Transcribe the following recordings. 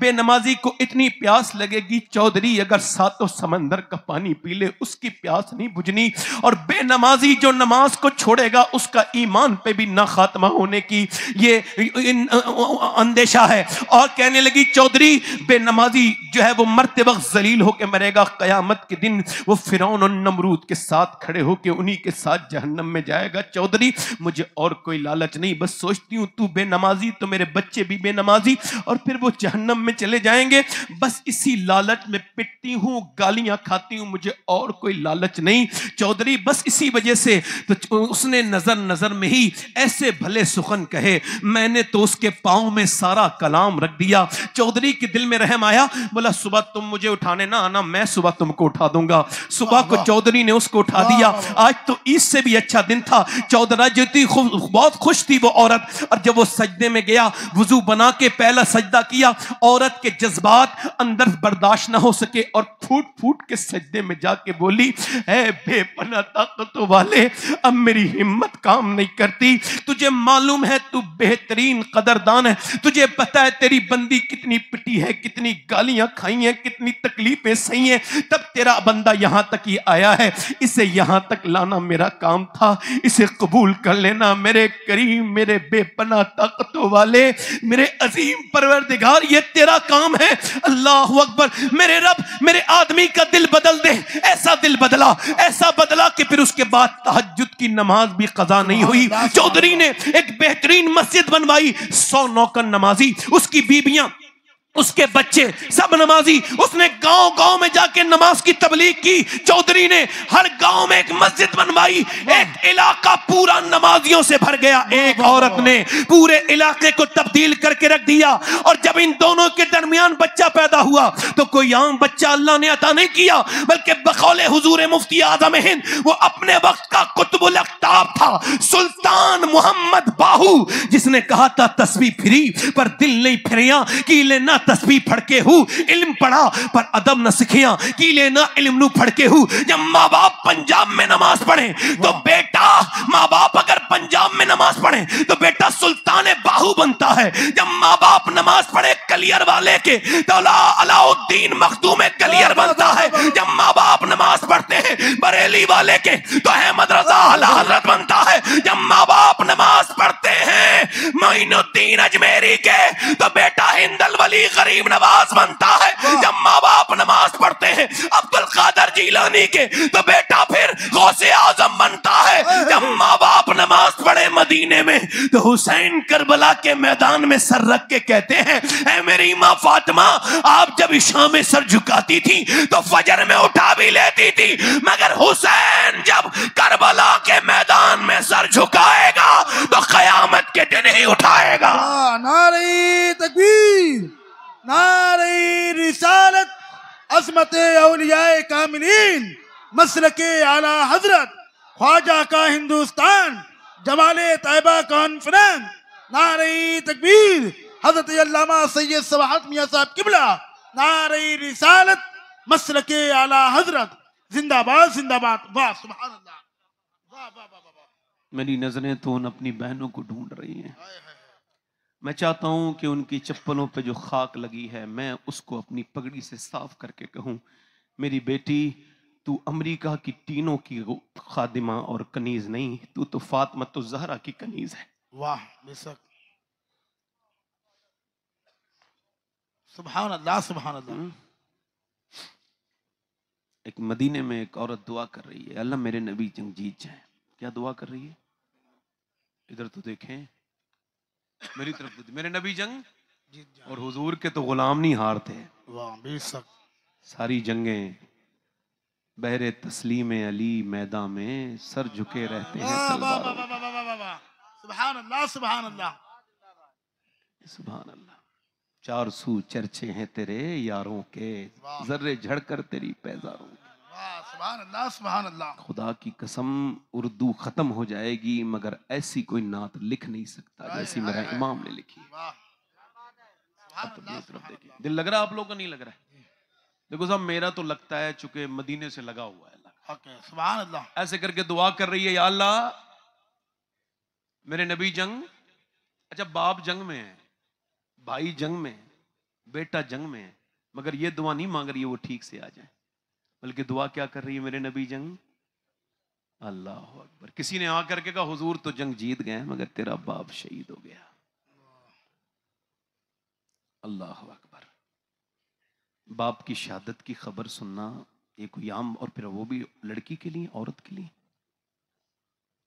بے نمازی کو اتنی پیاس لگے گی چودھری اگر ساتوں سمندر کا پانی پی لے اس کی پیاس نہیں بجھنی. اور بے نمازی جو نماز کو چھوڑے گا اس کا ایمان پہ بھی نہ خاتمہ ہونے کی یہ اندیشہ ہے. اور کہنے لگی چودھری بے نمازی جو ہے وہ مرتے وقت ذلیل ہو کے مرے گا, قیامت کے دن وہ فرعون اور نمرود کے ساتھ کھڑے ہو کے انہی کے ساتھ جہنم میں جائے گا. چودھری مجھے اور کوئی لالچ نہیں, بس سوچتی ہوں تو بے نمازی تو میرے بچے بھی بے نمازی اور پھر وہ جہنم میں چلے جائیں گے, بس اسی لالچ میں پٹتی ہوں, گالیاں کھاتی ہوں, مجھے اور کوئی لالچ نہیں. چودھری بس اسی وجہ سے تو اس نے نظر میں ہی ایسے بھلے سخن کہے, میں نے تو اس کے پاؤں میں سارا کلام رکھ دیا. چودھری کے دل میں رحم آیا, بولا صبح تم مجھے اٹھانے نہ آنا, میں صبح تم کو اٹھا دوں گا. صبح کو چودھری نے اس کو اٹھا دیا. آج تو عید سے بھی اچھا دن تھا. چودھری جو تھی بہت خوش تھی وہ عورت, اور جب وہ سجدے میں گیا وضو بنا کے پہلا سجدہ کیا, عورت کے جذبات اندر برداشت نہ ہو سکے اور پھوٹ پھوٹ کے سجدے میں جا کے بولی, اے بے پناہ طاقتوں والے اب میری ہمت کام نہیں کرتی. تجھے معلوم ہے تو بہترین قدردان ہے, تجھے پتا ہے تیری بندی کتنی پٹی ہے, کتنی گالیاں کھائی ہیں, کتنی تکلیفیں سہی ہیں, تب تیرا بندہ یہاں تک ہی آیا ہے. اسے یہاں تک لانا میرا کام تھا, اسے قبول کر لینا میرے کریم, میرے بے پناہ طاقتوں والے, میرے عظیم پروردگار, یہ تیرا کام ہے. اللہ اکبر. میرے رب میرے آدمی کا دل بدل دے. ایسا دل بدلا, ایسا بدلا کہ پھر اس کے بعد تہجد کی نماز بھی قضا نہیں ہوئی. چودھری نے ایک بہترین مسجد بنوائی, 100 نوکر نمازی, اس کی بیویاں, اس کے بچے سب نمازی. اس نے گاؤں گاؤں میں جا کے نماز کی تبلیغ کی. چودھری نے ہر گاؤں میں ایک مسجد بنوائی, ایک علاقہ پورا نمازیوں سے بھر گیا. ایک عورت نے پورے علاقے کو تبدیل کر کے رکھ دیا. اور جب ان دونوں کے درمیان بچہ پیدا ہوا تو کوئی عام بچہ اللہ نے عطا نہیں کیا, بلکہ بقول حضور مفتی اعظم ہند وہ اپنے وقت کا قطب الاقطاب تھا, سلطان محمد باہو, جس نے کہا تھا تسبیح پھری پر دل نہیں پھریاں, کیلے نہ تسبیح پڑھ کے ہو, علم پڑھا پر ادب نہ سکھیاں, کیلے نہ علم نو پڑھ کے ہو. جب ماں باپ پنجاب میں نماز پڑھیں تو بیٹا, ماں باپ اگر پنجاب میں نماز پڑھیں تو بیٹا سلطان باہو بنتا ہے. جب ماں باپ نماز پڑھے کلیر والے کے تو علاء الدین مخدوم کلیر بنتا ہے. جب ماں باپ نماز پڑھتے ہیں بریلی والے کے تو احمد رضا اعلی حضرت بنتا ہے. جب ماں باپ نماز پڑھتے ہیں معین الدین اجمیری کے تو بیٹا ہندل ولی غریب نواز بنتا ہے. جب ماں باپ نماز پڑھتے ہیں عبد القادر جیلانی کے تو بیٹا پھر غوث اعظم بنتا ہے. جب ماں باپ نماز پڑھے مدینے میں تو حسین کربلا کے میدان میں سر رکھ کے کہتے ہیں, اے میری ماں فاطمہ, آپ جب عشاء میں سر جھکاتی تھی تو فجر میں اٹھا بھی لیتی تھی, مگر حسین جب کربلا کے میدان میں سر جھکائے گا تو قیامت کے دن ہی اٹھائے گا. نعرہ تکبیر, نعرہ رسالت, عظمت اولیاء کاملین, مسلک اعلی حضرت خواجہ کا ہندوستان, جمال طیبہ کانفرنس. نعرہ تکبیر حضرت علامہ سید سبحت میاں صاحب قبلہ. نعرہ رسالت, مسلک اعلی حضرت, زندہ باد زندہ باد. واہ سبحان اللہ, واہ واہ واہ واہ. میری نظریں تو ان اپنی بہنوں کو ڈھونڈ رہی ہیں. میں چاہتا ہوں کہ ان کی چپلوں پہ جو خاک لگی ہے میں اس کو اپنی پگڑی سے صاف کر کے کہوں, میری بیٹی تو امریکہ کی تینوں کی خادمہ اور کنیز نہیں, تو فاطمہ الزہرا کی کنیز ہے. واہ بے شک, سبحان اللہ سبحان اللہ. ایک مدینے میں ایک عورت دعا کر رہی ہے, اللہ میرے نبی جنگ جیت جائیں. کیا دعا کر رہی ہے؟ ادھر تو دیکھیں, میری طرف تو, میرے نبی جنگ جیت جائیں. اور حضور کے تو غلام نہیں ہارتے. واہ بے شک, ساری جنگیں بحر تسلیم علی میدان میں سر جھکے رہتے ہیں واہ واہ تلواروں. واہ واہ واہ واہ واہ. سبحان اللہ سبحان اللہ. سبحان اللہ. چار سو چرچے ہیں تیرے یاروں کے, ذرے جھڑ کر تیری پیزاروں کے. واہ سبحان اللہ سبحان اللہ. خدا کی قسم اردو ختم ہو جائے گی مگر ایسی کوئی نعت لکھ نہیں سکتا جیسی میرا امام نے لکھی. دل لگ رہا آپ لوگوں کا؟ نہیں لگ رہا ہے؟ دیکھو صاحب میرا تو لگتا ہے چونکہ مدینے سے لگا ہوا ہے. سبحان اللہ. ایسے کر کے دعا کر رہی ہے, یا اللہ میرے نبی جنگ, اچھا باپ جنگ میں ہے, بھائی جنگ میں, بیٹا جنگ میں ہے مگر یہ دعا نہیں مانگ رہی ہے وہ ٹھیک سے آ جائے، بلکہ دعا کیا کر رہی ہے میرے نبی جنگ، اللہ اکبر. کسی نے آ کر کے کہا حضور تو جنگ جیت گئے مگر تیرا باپ شہید ہو گیا. اللہ اکبر. باپ کی شہادت کی خبر سننا یہ کوئی عام، اور پھر وہ بھی لڑکی کے لیے، عورت کے لیے.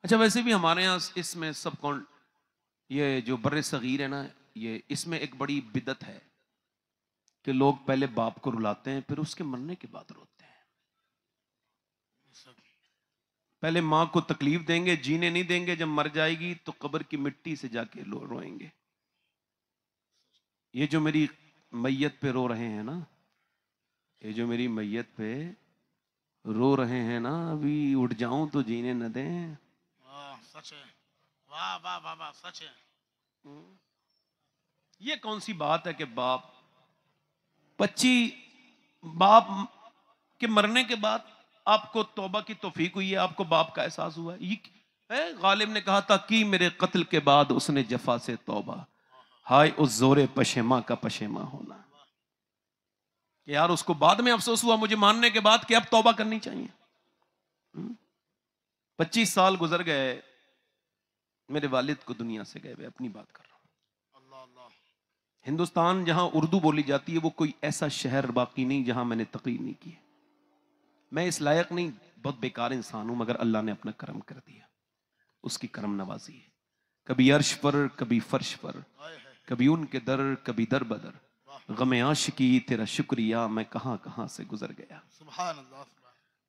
اچھا ویسے بھی ہمارے ہاں اس میں سب کون، یہ جو بر صغیر ہے نا، یہ اس میں ایک بڑی بدعت ہے کہ لوگ پہلے باپ کو رلاتے ہیں پھر اس کے مرنے کے بعد روتے ہیں. پہلے ماں کو تکلیف دیں گے، جینے نہیں دیں گے، جب مر جائے گی تو قبر کی مٹی سے جا کے روئیں گے. یہ جو میری میت پہ رو رہے ہیں نا، یہ جو میری میت پہ رو رہے ہیں نا، ابھی اٹھ جاؤں تو جینے نہ دیں. سچ ہے، واہ واہ واہ واہ، سچ ہے. یہ کون سی بات ہے کہ باپ باپ کے مرنے کے بعد آپ کو توبہ کی توفیق ہوئی ہے، آپ کو باپ کا احساس ہوا ہے. یہ غالب نے کہا تھا کہ میرے قتل کے بعد اس نے جفا سے توبہ، ہائے اس زور پشیماں کا پشیماں ہونا. کہ یار اس کو بعد میں افسوس ہوا مجھے ماننے کے بعد کہ اب توبہ کرنی چاہیے. 25 سال گزر گئے میرے والد کو دنیا سے گئے ہوئے، اپنی بات کر رہا ہوں. ہندوستان جہاں اردو بولی جاتی ہے وہ کوئی ایسا شہر باقی نہیں جہاں میں نے تقریر نہیں کی. میں اس لائق نہیں، بہت بیکار انسان ہوں، مگر اللہ نے اپنا کرم کر دیا. اس کی کرم نوازی ہے، کبھی عرش پر کبھی فرش پر، کبھی ان کے در کبھی در بدر. غم عاشقی تیرا شکریہ میں کہاں کہاں سے گزر گیا. سبحان اللہ.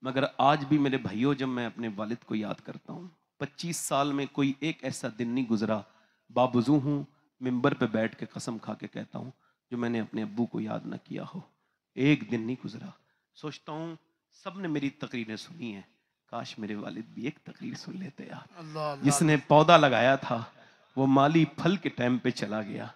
مگر آج بھی میرے بھائیوں جب میں اپنے والد کو یاد کرتا ہوں، 25 سال میں کوئی ایک ایسا دن نہیں گزرا، باوضو ہوں ممبر پہ بیٹھ کے قسم کھا کے کہتا ہوں، جو میں نے اپنے ابو کو یاد نہ کیا ہو. ایک دن نہیں گزرا. سوچتا ہوں سب نے میری تقریریں سنی ہیں، کاش میرے والد بھی ایک تقریر سن لیتے یار. جس نے پودا لگایا تھا وہ مالی پھل کے ٹائم پہ چلا گیا،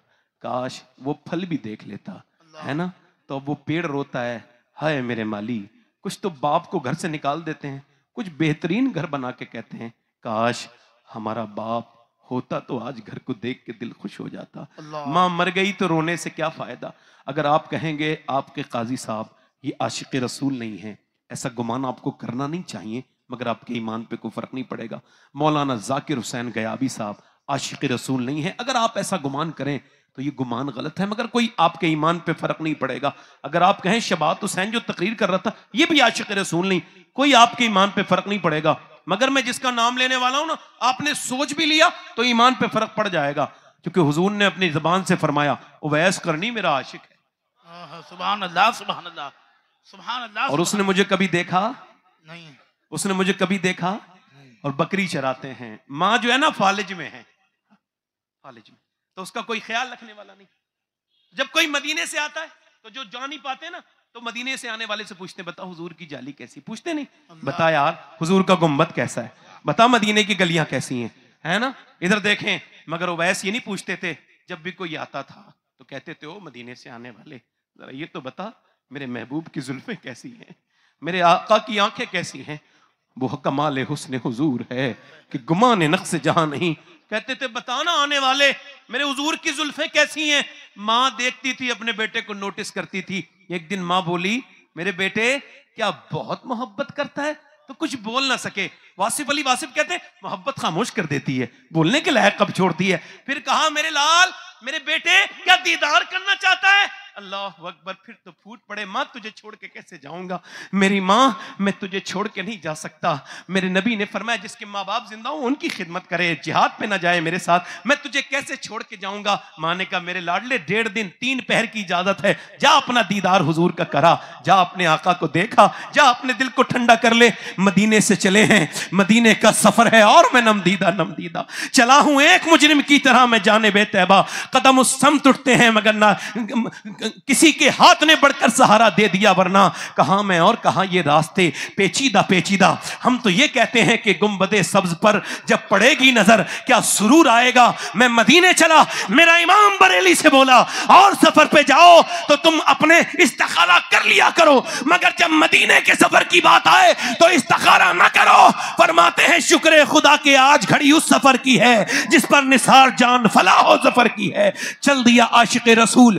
کاش وہ پھل بھی دیکھ لیتا ہے نا. تو اب وہ پیڑ روتا ہے، ہائے میرے مالی. کچھ تو باپ کو گھر سے نکال دیتے ہیں، کچھ بہترین گھر بنا کے کہتے ہیں کاش ہمارا باپ ہوتا تو آج گھر کو دیکھ کے دل خوش ہو جاتا. ماں مر گئی تو رونے سے کیا فائدہ. اگر آپ کہیں گے آپ کے قاضی صاحب یہ عاشق رسول نہیں ہے، ایسا گمان آپ کو کرنا نہیں چاہیے، مگر آپ کے ایمان پہ کوئی فرق نہیں پڑے گا. مولانا ذاکر حسین غیابی صاحب عاشق رسول نہیں ہے. اگر آپ ایسا گمان کریں تو یہ گمان غلط ہے، مگر کوئی آپ کے ایمان پہ فرق نہیں پڑے گا. اگر آپ کہیں شبات حسین جو تقریر کر رہا تھا یہ بھی عاشق رسول نہیں، کوئی آپ کے ایمان پہ فرق نہیں پڑے گا. مگر میں جس کا نام لینے والا ہوں نا، آپ نے سوچ بھی لیا تو ایمان پہ فرق پڑ جائے گا، کیونکہ حضور نے اپنی زبان سے فرمایا اویس کرنی میرا عاشق ہے. سبحان اللہ سبحان اللہ سبحان اللہ. اور اس نے مجھے کبھی دیکھا نہیں، اس نے مجھے کبھی دیکھا. اور بکری چراتے ہیں، ماں جو ہے نا فالج میں ہے، فالج میں، تو اس کا کوئی خیال رکھنے والا نہیں. جب کوئی مدینے سے آتا ہے تو جو جان نہیں پاتے نا، تو مدینے سے آنے والے سے پوچھتے بتا حضور کی جالی کیسی، پوچھتے نہیں بتا یار حضور کا گنبد کیسا ہے، بتا مدینے کی گلیاں کیسی ہیں، ہے نا، ادھر دیکھیں. مگر اویس یہ نہیں پوچھتے تھے. جب بھی کوئی آتا تھا تو کہتے تھے او مدینے سے آنے والے ذرا یہ تو بتا میرے محبوب کی زلفیں کیسی ہیں، میرے آقا کی آنکھیں کیسی ہیں. وہ کمال حسن حضور ہے کہ گمان نقص جہاں نہیں. کہتے تھے بتانا آنے والے میرے حضور کی زلفیں کیسی ہیں. ماں دیکھتی تھی اپنے بیٹے کو، نوٹس کرتی تھی. ایک دن ماں بولی میرے بیٹے کیا بہت محبت کرتا ہے، تو کچھ بول نہ سکے. واصف علی واصف کہتے محبت خاموش کر دیتی ہے، بولنے کے لائق کب چھوڑتی ہے. پھر کہا میرے لال میرے بیٹے کیا دیدار کرنا چاہتا ہے. اللہ اکبر. پھر تو پھوٹ پڑے ماں تجھے چھوڑ کے کیسے جاؤں گا. میری ماں میں تجھے چھوڑ کے نہیں جا سکتا. میرے نبی نے فرمایا جس کے ماں باپ زندہ ہوں ان کی خدمت کرے، جہاد پہ نہ جائے میرے ساتھ، میں تجھے کیسے چھوڑ کے جاؤں گا. ماں نے کہا میرے لاڈلے 1.5 دن 3 پہر کی اجازت ہے، جا اپنا دیدار حضور کا کرا، جا اپنے آقا کو دیکھا، جا اپنے دل کو ٹھنڈا کر لے. مدینے سے چلے ہیں، مدینے کا سفر ہے اور میں نم دیدہ چلا ہوں ایک مجرم کی طرح میں جانب طیبہ. قدم اس سمت اٹھتے ہیں مگر نہ کسی کے ہاتھ نے بڑھ کر سہارا دے دیا، ورنہ کہاں میں اور کہاں یہ راستے پیچیدہ. ہم تو یہ کہتے ہیں کہ گنبد سبز پر جب پڑے گی نظر کیا سرور آئے گا. میں مدینے چلا، میرا امام بریلی سے بولا اور سفر پہ جاؤ تو تم اپنے استخارہ کر لیا کرو، مگر جب مدینے کے سفر کی بات آئے تو استخارہ نہ کرو. فرماتے ہیں شکر خدا کہ آج گھڑی اس سفر کی ہے جس پر نثار جان فلاح و ظفر کی ہے. چل دیا عاشق رسول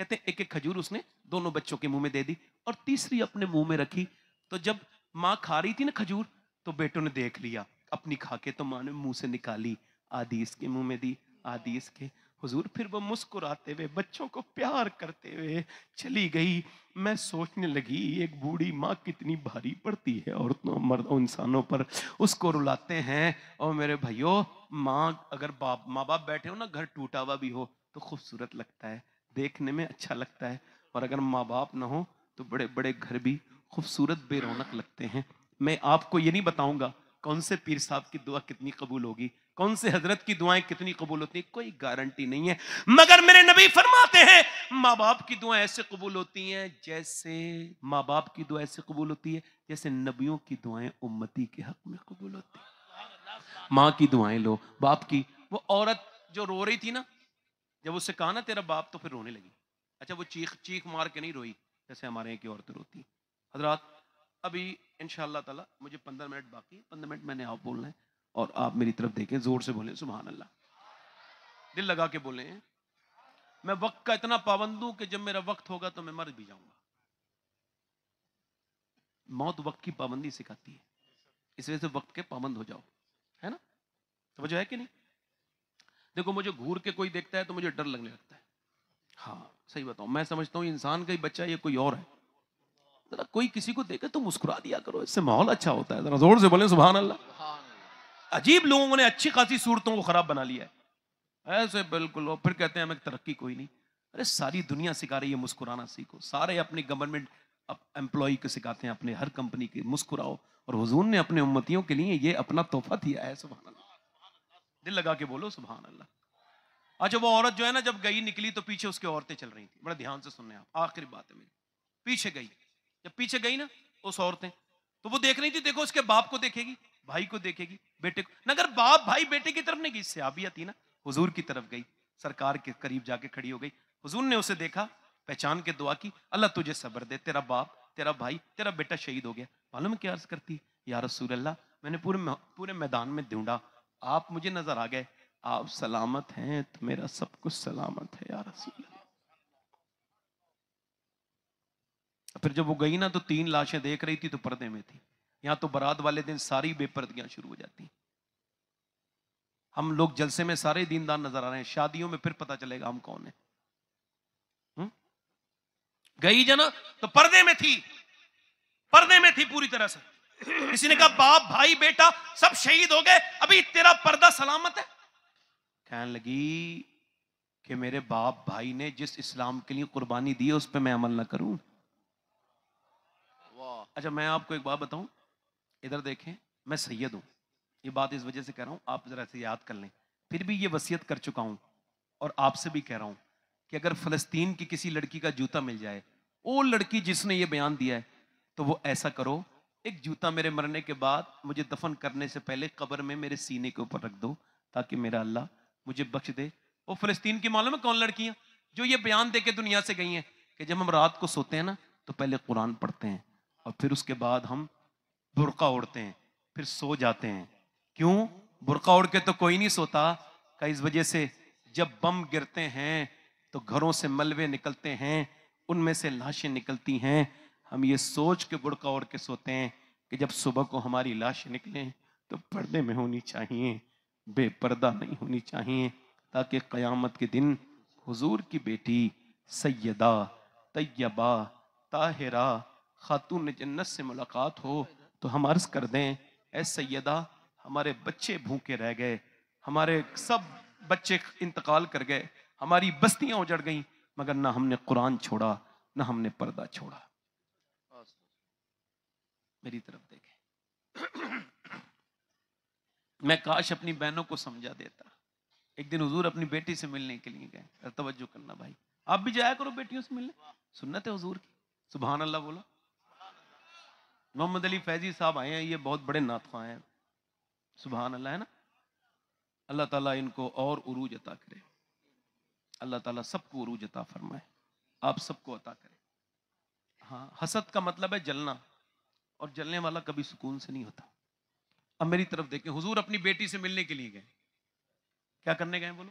کہتے ہیں ایک ایک کھجور اس نے دونوں بچوں کے منہ میں دے دی اور تیسری اپنے منہ میں رکھی. تو جب ماں کھا رہی تھی نا کھجور تو بیٹوں نے دیکھ لیا اپنی کھا کے, تو ماں نے منہ سے نکالی, آدھی اس کے منہ میں دی, آدھی اس کے. حضور پھر وہ مسکراتے ہوئے بچوں کو پیار کرتے ہوئے چلی گئی. میں سوچنے لگی ایک بوڑھی ماں کتنی بھاری پڑتی ہے عورتوں مردوں انسانوں پر, اس کو رلاتے ہیں. اور میرے بھائیوں, ماں اگر ماں باپ بیٹھے ہو نا, گھر ٹوٹا ہوا بھی ہو تو خوبصورت لگتا ہے, دیکھنے میں اچھا لگتا ہے. اور اگر ماں باپ نہ ہو تو بڑے بڑے گھر بھی خوبصورت بے رونق لگتے ہیں. میں آپ کو یہ نہیں بتاؤں گا کون سے پیر صاحب کی دعا کتنی قبول ہوگی, کون سے حضرت کی دعائیں کتنی قبول ہوتی ہیں, کوئی گارنٹی نہیں ہے. مگر میرے نبی فرماتے ہیں ماں باپ کی دعائیں ایسے قبول ہوتی ہیں جیسے ماں باپ کی دعا ایسے قبول ہوتی ہے جیسے نبیوں کی دعائیں امتی کے حق میں قبول ہوتی ہیں. ماں کی دعائیں لو, باپ کی. وہ عورت جو رو رہی تھی نا, جب اس سے کہا نا تیرا باپ, تو پھر رونے لگی. اچھا وہ چیخ مار کے نہیں روئی جیسے ہمارے یہاں کی عورتیں روتی. حضرات ابھی انشاءاللہ تعالی مجھے 15 منٹ باقی, 15 منٹ میں نے آپ بولنا ہے اور آپ میری طرف دیکھیں, زور سے بولیں سبحان اللہ, دل لگا کے بولیں. میں وقت کا اتنا پابند ہوں کہ جب میرا وقت ہوگا تو میں مر بھی جاؤں گا. موت وقت کی پابندی سکھاتی ہے, اس وجہ سے وقت کے پابند ہو جاؤ, ہے نا؟ توجہ ہے کہ نہیں؟ دیکھو مجھے گھور کے کوئی دیکھتا ہے تو مجھے ڈر لگنے لگتا ہے. ہاں صحیح بتاؤں, میں سمجھتا ہوں انسان کا ہی بچہ یہ کوئی اور ہے. ذرا کوئی کسی کو دیکھے تو مسکرا دیا کرو, اس سے ماحول اچھا ہوتا ہے. ذرا زور سے بولیں سبحان اللہ. عجیب لوگوں نے اچھی خاصی صورتوں کو خراب بنا لیا ہے ایسے بالکل, اور پھر کہتے ہیں ہمیں ترقی کوئی نہیں. ارے ساری دنیا سکھا رہی ہے مسکرانا سیکھو, سارے اپنی گورنمنٹ امپلائی کو سکھاتے ہیں, اپنے ہر کمپنی کے مسکراؤ. اور حضور نے اپنے امتیوں کے لیے یہ اپنا تحفہ دیا ہے. سبحان اللہ, دل لگا کے بولو سبحان اللہ. اچھا وہ عورت جو ہے نا جب گئی نکلی تو پیچھے اس کے عورتیں چل رہی تھیں, بڑا دھیان سے سننے آپ, آخری بات ہے میری. پیچھے گئی, جب پیچھے گئی نا اس عورتیں, تو وہ دیکھ رہی تھی, دیکھو اس کے باپ کو دیکھے گی, بھائی کو دیکھے گی, بیٹے کو. اگر باپ بھائی بیٹے کی طرف نہیں گئی, صحابیہ تھی نا, حضور کی طرف گئی, سرکار کے قریب جا کے کھڑی ہو گئی. حضور نے اسے دیکھا, پہچان کے دعا کی, اللہ تجھے صبر دے, تیرا باپ تیرا بھائی تیرا بیٹا شہید ہو گیا. معلوم کیا عرض کرتی, یا رسول اللہ میں نے پورے میدان میں ڈھونڈا, آپ مجھے نظر آ گئے, آپ سلامت ہیں تو میرا سب کچھ سلامت ہے یا رسول اللہ. پھر جب وہ گئی نا تو 3 لاشیں دیکھ رہی تھی تو پردے میں تھی. یہاں تو برات والے دن ساری بے پردگیاں شروع ہو جاتی. ہم لوگ جلسے میں سارے دیندار نظر آ رہے ہیں, شادیوں میں پھر پتہ چلے گا ہم کون ہیں. گئی جنا تو پردے میں تھی, پردے میں تھی پوری طرح سے. کسی نے کہا باپ بھائی بیٹا سب شہید ہو گئے, ابھی تیرا پردہ سلامت ہے. کہنے لگی کہ میرے باپ بھائی نے جس اسلام کے لیے قربانی دی ہے اس پہ میں عمل نہ کروں. اچھا میں آپ کو ایک بات بتاؤں, ادھر دیکھیں, میں سید ہوں, یہ بات اس وجہ سے کہہ رہا ہوں آپ ذرا سے یاد کر لیں. پھر بھی یہ وصیت کر چکا ہوں اور آپ سے بھی کہہ رہا ہوں کہ اگر فلسطین کی کسی لڑکی کا جوتا مل جائے, وہ لڑکی جس نے یہ بیان دیا ہے, تو وہ ایسا کرو, ایک جوتا میرے مرنے کے بعد مجھے دفن کرنے سے پہلے قبر میں میرے سینے کے اوپر رکھ دو, تاکہ میرا اللہ مجھے بخش دے. وہ فلسطین کی معلوم ہے کون لڑکیاں جو یہ بیان دے کے دنیا سے گئی ہیں کہ جب ہم رات کو سوتے ہیں نا تو پہلے قرآن پڑھتے ہیں اور پھر اس کے بعد ہم برقع اوڑھتے ہیں, پھر سو جاتے ہیں. کیوں برقع اوڑھ کے تو کوئی نہیں سوتا, کہ اس وجہ سے جب بم گرتے ہیں تو گھروں سے ملبے نکلتے ہیں, ان میں سے لاشیں نکلتی ہیں. ہم یہ سوچ کے برقع اوڑھ کے سوتے ہیں کہ جب صبح کو ہماری لاشیں نکلیں تو پردے میں ہونی چاہیے, بے پردہ نہیں ہونی چاہیے, تاکہ قیامت کے دن حضور کی بیٹی سیدہ طیبہ طاہرہ خاتون جنت سے ملاقات ہو تو ہم عرض کر دیں, اے سیدہ ہمارے بچے بھوکے رہ گئے, ہمارے سب بچے انتقال کر گئے, ہماری بستیاں اجڑ گئیں, مگر نہ ہم نے قرآن چھوڑا نہ ہم نے پردہ چھوڑا. میری طرف دیکھیں, میں کاش اپنی بہنوں کو سمجھا دیتا. ایک دن حضور اپنی بیٹی سے ملنے کے لیے گئے, توجہ کرنا بھائی, آپ بھی جایا کرو بیٹیوں سے ملنے, سنت ہے حضور کی. سبحان اللہ بولو. محمد علی فیضی صاحب آئے ہیں, یہ بہت بڑے نعت خواں ہیں, سبحان اللہ, ہے نا. اللہ تعالیٰ ان کو اور عروج عطا کرے, اللہ تعالیٰ سب کو عروج عطا فرمائے, آپ سب کو عطا کرے. ہاں حسد کا مطلب ہے جلنا, اور جلنے والا کبھی سکون سے نہیں ہوتا. اب میری طرف دیکھیں, حضور اپنی بیٹی سے ملنے کے لیے گئے, کیا کرنے گئے بولو,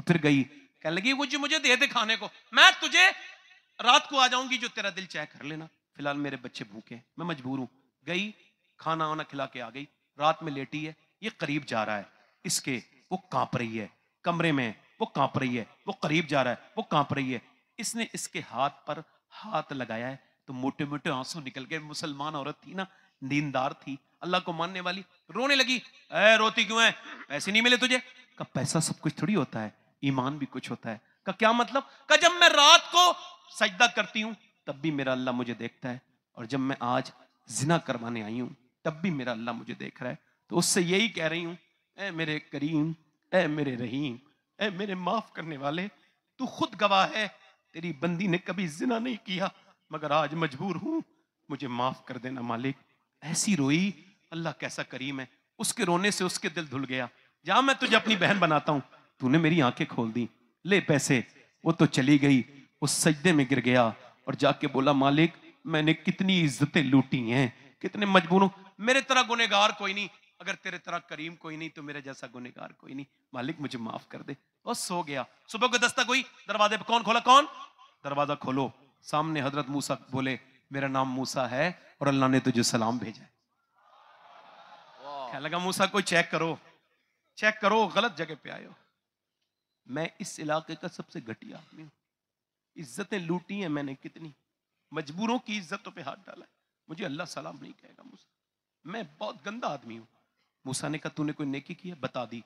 تو پھر گئی کہنے لگی کچھ مجھے دے دے کھانے کو, میں تجھے رات کو آ جاؤں گی, جو تیرا دل چاہے کر لینا, فی الحال میرے بچے بھوکے ہیں, میں مجبور ہوں. گئی, کھانا وانا کھلا کے آ گئی, رات میں لیٹی ہے, یہ قریب جا رہا ہے, اس کے وہ کانپ رہی ہے, کمرے میں وہ کانپ رہی ہے, وہ قریب جا رہا ہے, وہ کانپ رہی ہے. اس نے اس کے ہاتھ پر ہاتھ لگایا ہے تو موٹے موٹے آنسو نکل گئے. مسلمان عورت تھی نا, دیندار تھی, اللہ کو ماننے والی, رونے لگی. اے روتی کیوں ہے, پیسے نہیں ملے تجھے؟ کہ پیسہ سب کچھ تھوڑی ہوتا ہے, ایمان بھی کچھ ہوتا ہے. کہ کیا مطلب؟ کہ جب میں رات کو سجدہ کرتی ہوں تب بھی میرا اللہ مجھے دیکھتا ہے, اور جب میں آج زنا کروانے آئی ہوں تب بھی میرا اللہ مجھے دیکھ رہا ہے. تو اس سے یہی کہہ رہی ہوں, اے میرے کریم, اے میرے رحیم, اے میرے معاف کرنے والے, تو خود گواہ ہے تیری بندی نے کبھی زنا نہیں کیا, مگر آج مجبور ہوں, مجھے معاف کر دینا مالک. ایسی روئی. اللہ کیسا کریم ہے, اس کے رونے سے اس کے دل دھل گیا. جہاں میں تجھے اپنی بہن بناتا ہوں, تو نے میری آنکھیں کھول دی, لے پیسے. وہ تو چلی گئی, اس سجدے میں گر گیا اور جا کے بولا مالک میں نے کتنی عزتیں لوٹی ہیں, کتنے مجبور ہوں, میرے طرح گنہگار کوئی نہیں, اگر تیرے طرح کریم کوئی نہیں تو میرے جیسا گنہگار کوئی نہیں, مالک مجھے معاف کر دے. اور سو گیا. صبح کو دستک ہوئی, دروازے پہ کون کھولا؟ کون؟ دروازہ کھولو, سامنے حضرت موسیٰ بولے میرا نام موسیٰ ہے اور اللہ نے تجھے سلام بھیجا ہے. کہنے لگا موسیٰ کوئی چیک کرو, چیک کرو, غلط جگہ پہ آئے ہو, میں اس علاقے کا سب سے گھٹیا آدمی ہوں, عزتیں لوٹی ہیں میں نے کتنی, مجبوروں کی عزتوں پہ ہاتھ ڈالا ہے, مجھے اللہ سلام نہیں کہے گا موسیٰ, میں بہت گندا آدمی ہوں. موسیٰ نے کہا تو نے کوئی نیکی کی ہے؟ بتا دی.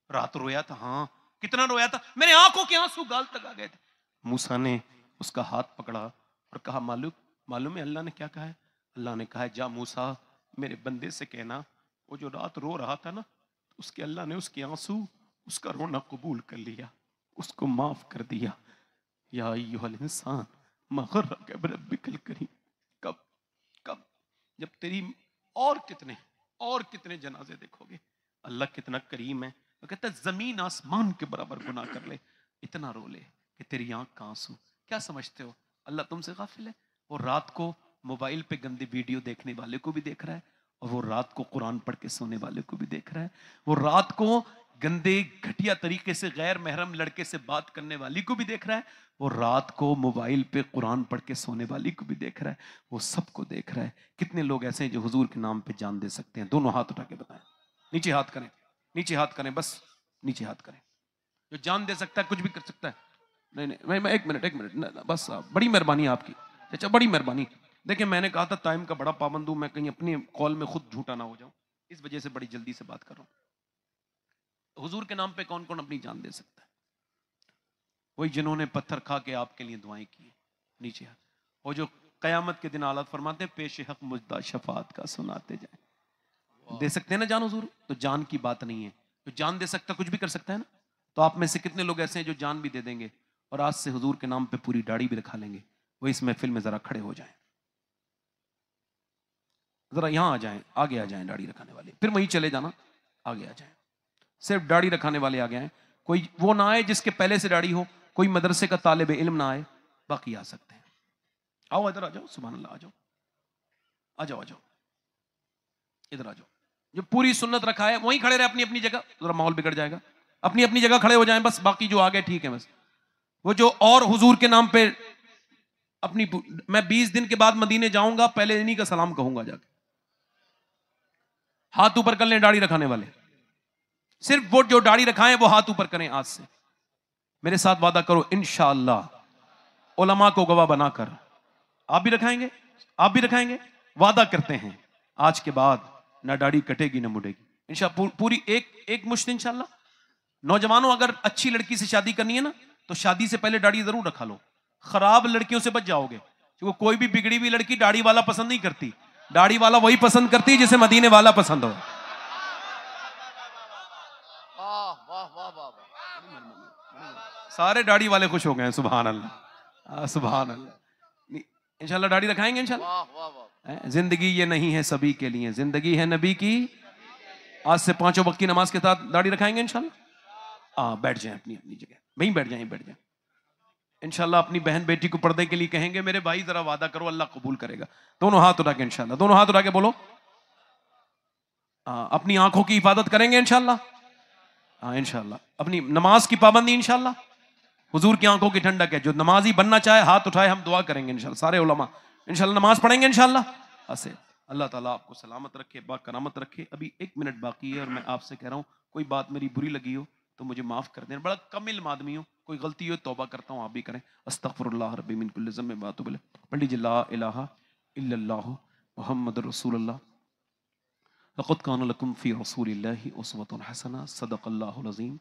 رات رویا تھا؟ ہاں. کتنا رویا تھا؟ میرے آنکھوں کے آنسو گال تک آ گئے تھے. موسیٰ نے اس کا ہاتھ پکڑا اور کہا معلوم ہے اللہ نے کیا کہا ہے؟ اللہ نے کہا ہے جا موسیٰ میرے بندے سے کہنا وہ جو رات رو رہا تھا نا, اس کے اللہ نے اس کے آنسو, اس کا رونا قبول کر لیا, اس کو معاف کر دیا. یا ایھا الانسان ما غرک بربک الکریم. کب جب تیری اور کتنے جنازے دیکھو گے, اللہ کتنا کریم ہے. وہ کہتا ہے زمین آسمان کے برابر گناہ کر لے, اتنا رو لے کہ تیری آنکھ کا آنسو. کیا سمجھتے ہو اللہ تم سے غافل ہے؟ وہ رات کو موبائل پہ گندی ویڈیو دیکھنے والے کو بھی دیکھ رہا ہے, اور وہ رات کو قرآن پڑھ کے سونے والے کو بھی دیکھ رہا ہے, وہ رات کو گندے گھٹیا طریقے سے غیر محرم لڑکے سے بات کرنے والی کو بھی دیکھ رہا ہے, وہ رات کو موبائل پہ قرآن پڑھ کے سونے والی کو بھی دیکھ رہا ہے, وہ سب کو دیکھ رہا ہے. کتنے لوگ ایسے ہیں جو حضور کے نام پہ جان دے سکتے ہیں؟ دونوں ہاتھ اٹھا کے بتائیں, نیچے ہاتھ کریں, نیچے ہاتھ کریں, بس نیچے ہاتھ کریں. جو جان دے سکتا ہے کچھ بھی کر سکتا ہے. نہیں میں ایک منٹ بس, بڑی مہربانی آپ کی چچا, بڑی مہربانی. دیکھیں میں نے کہا تھا ٹائم کا بڑا پابند ہوں, میں کہیں اپنی کال میں خود جھوٹا نہ ہو جاؤں, اس وجہ سے بڑی جلدی سے بات کر رہا ہوں. حضور کے نام پہ کون کون اپنی جان دے سکتا ہے؟ وہی جنہوں نے پتھر کھا کے آپ کے لیے دعائیں کی, نیچے ہاتھ. اور جو قیامت کے دن حالات فرماتے ہیں پیش حق مجدہ شفاعت کا سناتے جائیں. دے سکتے ہیں نا جان حضور؟ تو جان کی بات نہیں ہے, جو جان دے سکتا کچھ بھی کر سکتا ہے نا. تو آپ میں سے کتنے لوگ ایسے ہیں جو جان بھی دے دیں گے اور آج سے حضور کے نام پہ پوری داڑھی بھی رکھا لیں گے؟ وہ اس محفل میں ذرا کھڑے ہو جائیں, ذرا یہاں آ جائیں, آگے آ جائیں داڑھی رکھانے والے, پھر وہیں چلے جانا, آگے آ جائیں. صرف داڑھی رکھانے والے آگے آئیں, کوئی وہ نہ آئے جس کے پہلے سے داڑھی ہو, کوئی مدرسے کا طالب علم نہ آئے, باقی آ سکتے ہیں. آؤ ادھر آ جاؤ, سبحان اللہ, آ جاؤ آ جاؤ آ جاؤ, ادھر آ جاؤ. جو پوری سنت رکھا ہے وہیں کھڑے رہے اپنی اپنی جگہ, ذرا ماحول بگڑ جائے گا, اپنی اپنی جگہ کھڑے ہو جائیں بس, باقی جو آگے ٹھیک ہے بس. وہ جو اور حضور کے نام پہ اپنی, میں 20 دن کے بعد مدینے جاؤں گا, پہلے انہی کا سلام کہوں گا جا کے. ہاتھ اوپر کر لیں داڑھی رکھانے والے, صرف وہ جو داڑھی رکھائیں وہ ہاتھ اوپر کریں آج سے. میرے ساتھ وعدہ کرو انشاءاللہ علماء کو گواہ بنا کر. آپ بھی رکھائیں گے؟ آپ بھی رکھائیں گے؟ وعدہ کرتے ہیں آج کے بعد نہ داڑھی کٹے گی نہ مڑے گی انشاءاللہ, پوری ایک مشت انشاءاللہ. نوجوانوں اگر اچھی لڑکی سے شادی کرنی ہے نا تو شادی سے پہلے داڑھی ضرور رکھا لو, خراب لڑکیوں سے بچ جاؤ گے. کیونکہ کوئی بھی بگڑی ہوئی لڑکی داڑھی والا پسند نہیں کرتی, داڑھی والا وہی پسند کرتی جسے مدینے والا پسند ہو. سارے داڑھی والے خوش ہو گئے, سبحان اللہ سبحان اللہ. انشاءاللہ داڑھی رکھائیں گے انشاءاللہ. زندگی یہ نہیں ہے سبھی کے لیے, زندگی ہے نبی کی. آج سے 5 وقت کی نماز کے ساتھ داڑھی رکھائیں گے انشاءاللہ. بیٹھ جائیں اپنی اپنی جگہ, وہیں بیٹھ جائیں انشاءاللہ. اپنی بہن بیٹی کو پردے کے لیے کہیں گے میرے بھائی ذرا وعدہ کرو اللہ قبول کرے گا. دونوں ہاتھ اٹھا کے انشاءاللہ, دونوں ہاتھ اٹھا کے بولو. اپنی آنکھوں کی حفاظت کریں گے انشاءاللہ. ہاں انشاءاللہ اپنی نماز کی پابندی انشاءاللہ حضور کی آنکھوں کی ٹھنڈک ہے. جو نمازی بننا چاہے ہاتھ اٹھائے, ہم دعا کریں گے انشاءاللہ. سارے علماء انشاءاللہ نماز پڑھیں گے انشاءاللہ. ایسے اللہ تعالیٰ آپ کو سلامت رکھے, با کرامت رکھے. ابھی 1 منٹ باقی ہے اور میں آپ سے کہہ رہا ہوں کوئی بات میری بری لگی ہو تو مجھے معاف کر دیں. بڑا کم علم آدمی ہوں, کوئی غلطی ہو توبہ کرتا ہوں, آپ بھی کریں. استغفر اللہ ربی من کل ذنب و اتوب الیہ. پڑھ لیجیے لا الہ الا اللہ محمد رسول اللہ. لقد کان لکم فی رسول اللہ اسوۃ حسنہ. صدق اللہ العظیم.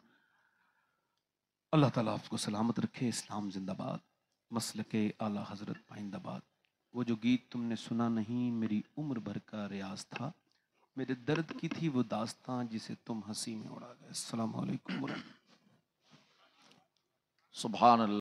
اللہ تعالیٰ آپ کو سلامت رکھے. اسلام زندہ باد. مسلک اعلیٰ حضرت پائندہ باد. وہ جو گیت تم نے سنا نہیں میری عمر بھر کا ریاض تھا, میرے درد کی تھی وہ داستاں جسے تم ہنسی میں اڑا گئے. السلام علیکم ورحمۃ اللہ. سبحان اللہ.